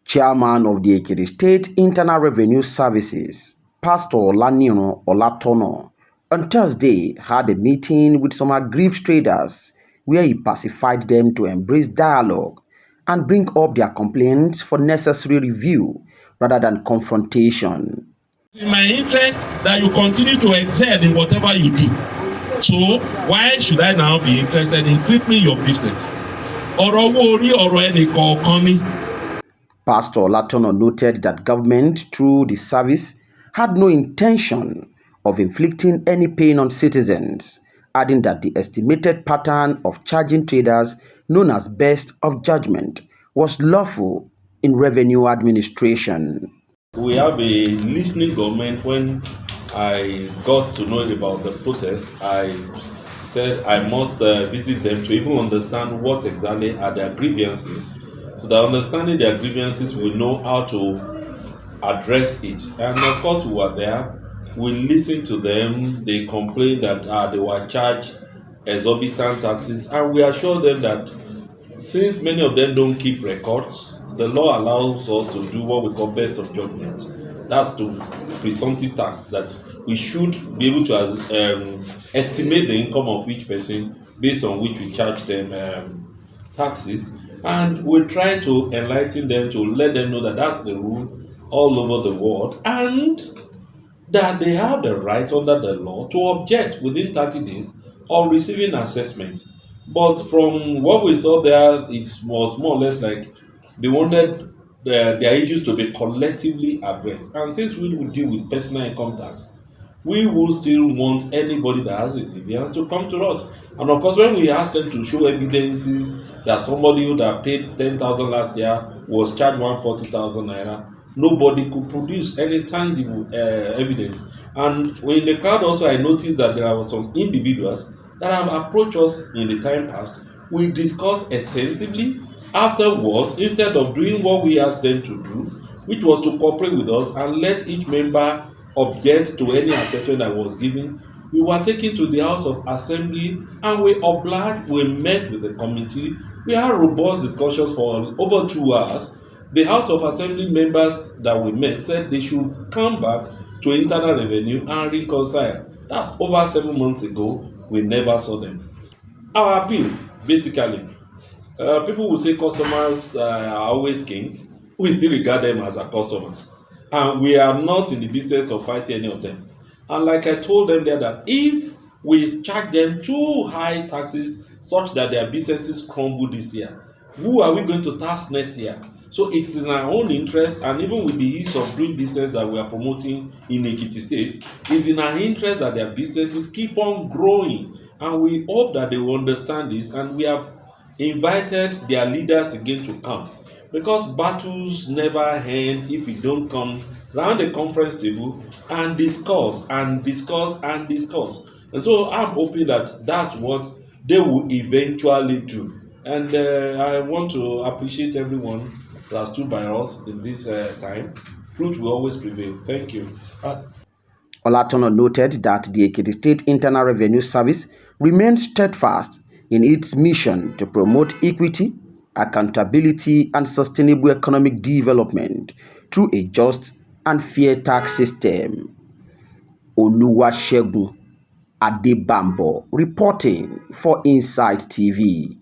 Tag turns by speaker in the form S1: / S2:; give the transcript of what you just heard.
S1: Chairman of the Ekirs State Internal Revenue Services, Pastor Lanino Olatono, on Thursday had a meeting with some aggrieved traders where he pacified them to embrace dialogue and bring up their complaints for necessary review rather than confrontation.
S2: It's in my interest that you continue to excel in whatever you do. So why should I now be interested in crippling your business?
S1: Pastor Latono noted that government, through the service, had no intention of inflicting any pain on citizens, adding that the estimated pattern of charging traders, known as best of judgment, was lawful in revenue administration.
S2: We have a listening government. When I got to know about the protest, I said I must visit them to even understand what exactly are their grievances. So that understanding their grievances, we know how to address it. And of course, we were there. We listened to them. They complained that they were charged exorbitant taxes, and we assured them that since many of them don't keep records, the law allows us to do what we call best of judgment. That's to presumptive tax, that we should be able to estimate the income of each person based on which we charge them taxes. And we try to enlighten them, to let them know that that's the rule all over the world, and that they have the right under the law to object within 30 days of receiving assessment. But from what we saw there, it was more or less like they wanted their issues to be collectively addressed. And since we will deal with personal income tax, we will still want anybody that has a grievance to come to us. And of course, when we ask them to show evidences that somebody who that paid 10,000 last year was charged 140,000 naira, nobody could produce any tangible evidence. And in the crowd also, I noticed that there were some individuals that have approached us in the time past. We discussed extensively. Afterwards, instead of doing what we asked them to do, which was to cooperate with us and let each member object to any assessment that was given, we were taken to the House of Assembly and we met with the committee. We had robust discussions for over 2 hours. The House of Assembly members that we met said they should come back to Internal Revenue and reconcile. That's over 7 months ago. We never saw them. Our appeal, basically, people will say customers are always king. We still regard them as our customers. And we are not in the business of fighting any of them. And like I told them there, that if we charge them too high taxes such that their businesses crumble this year, who are we going to tax next year? So it's in our own interest, and even with the ease of doing business that we are promoting in Ekirs State, it's in our interest that their businesses keep on growing. And we hope that they will understand this, and we have invited their leaders again to come, because battles never end if we don't come round the conference table and discuss and discuss and discuss. And so I'm hoping that that's what they will eventually do. And I want to appreciate everyone that stood by us in this time. Truth will always prevail. Thank you.
S1: Olatono noted that the Ekirs State Internal Revenue Service remains steadfast in its mission to promote equity, accountability, and sustainable economic development through a just and fair tax system. Oluwasegun Adebambo reporting for Insight TV.